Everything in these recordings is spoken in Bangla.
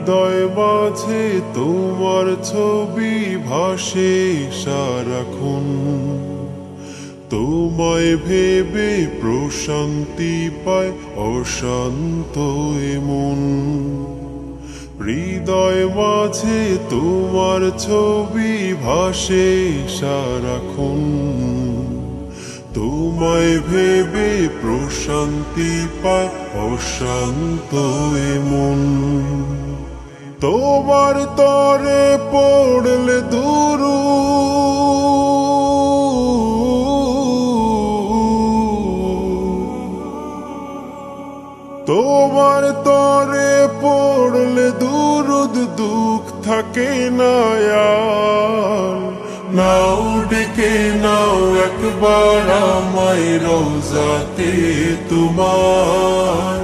হৃদয় মাঝে তোমার ছবি ভাসে সারাক্ষণ, তোমায় ভেবে প্রশান্তি পায় অশান্ত মন। হৃদয় মাঝে তোমার ছবি ভাসে সারাক্ষণ, তোমায় ভেবে প্রশান্তি পায় অশান্ত মন। তোমার তরে পড়লে তোমার তরে পড়লে দুরুদ দুঃখ থাকে না আর। নাও ডেকে নাও একবার আমায় রোজাতে তোমার,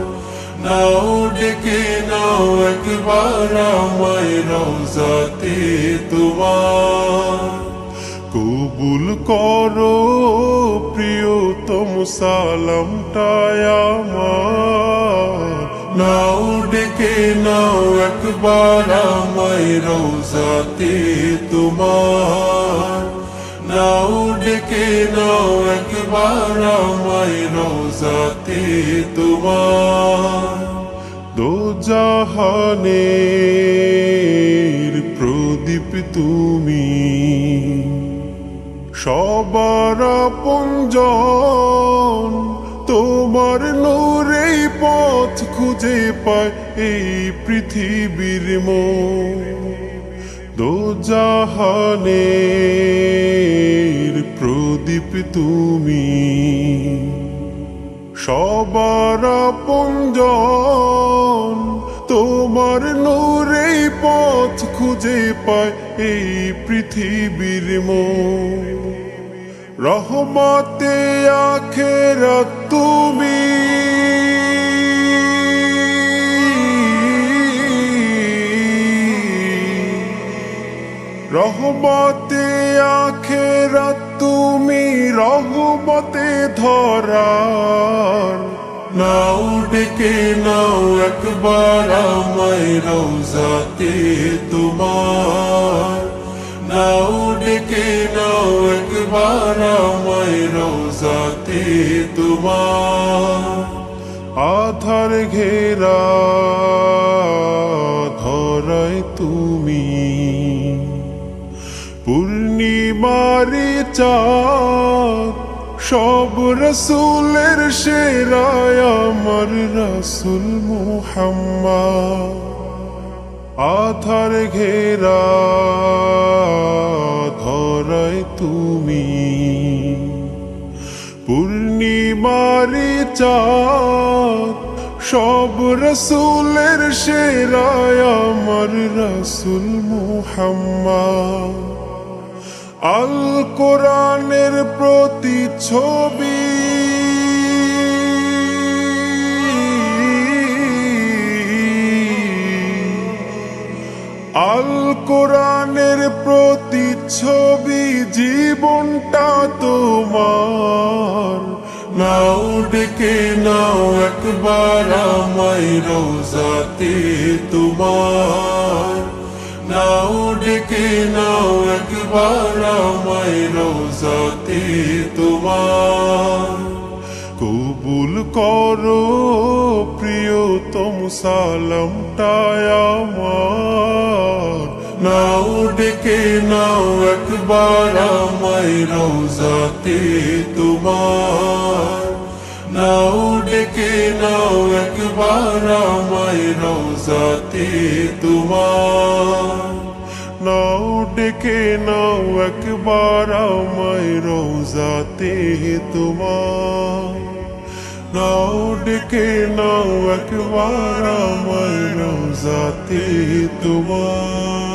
নাও ডেকে নাও একবার আমায় রোজাতে তোমার। কবুল করো প্রিয়তম সালামটায় আমার, নাও ডেকে নাও একবার আমায় রোজাতে তোমার, নাও ডেকে নাও একবার আমায় রোজাতে তোমার। দোজাহানের প্রদীপ তুমি, সবার আপনজন, তোমার নূরেই পথ খুঁজে পায় এই পৃথিবীর মন। দোজাহানের প্রদীপ তুমি, সবার আপনজন, তোমার নূরেই পথ খুঁজে পায় এই পৃথিবীর মন। রহমতে আখেরাত তুমি, রহমতে আখেরাত তুমি, রহমতে ধরার। নাও ডেকে নাও একবার আমায় রোজাতে তোমার, নাও ডেকে নাও একবার আমায় রোজাতে তোমার। আধার ঘেরা ধরায় তুমি, পূর্ণিমারি চাঁদ, সব রসুলের সেরায় আমার রসুল মুহাম্মদ। আধার ঘেরা ধরায় তুমি, পূর্ণিমারি চাঁদ, সব রসুলের সেরায় আমার রসুল মুহাম্মদ। আল কোরআনের প্রতিচ্ছবি, আল কোরআনের প্রতিচ্ছবি, জীবনটা তোমার। নাও ডেকে নাও একবার আমায় রোজাতে তোমার, নাও ডেকে নাও একবার আমায় রোজাতে তোমার। কবুল করো প্রিয়তম সালামটায় আমার, নাও ডেকে নাও একবার আমায় রোজাতে তোমার, নাও ডেকে নাও একবার আমায় রোজাতে তোমার। নাও ডেকে নাও একবার আমায় রোজাতে তোমার, নাও ডেকে নাও একবার আমায় রোজাতে তোমার।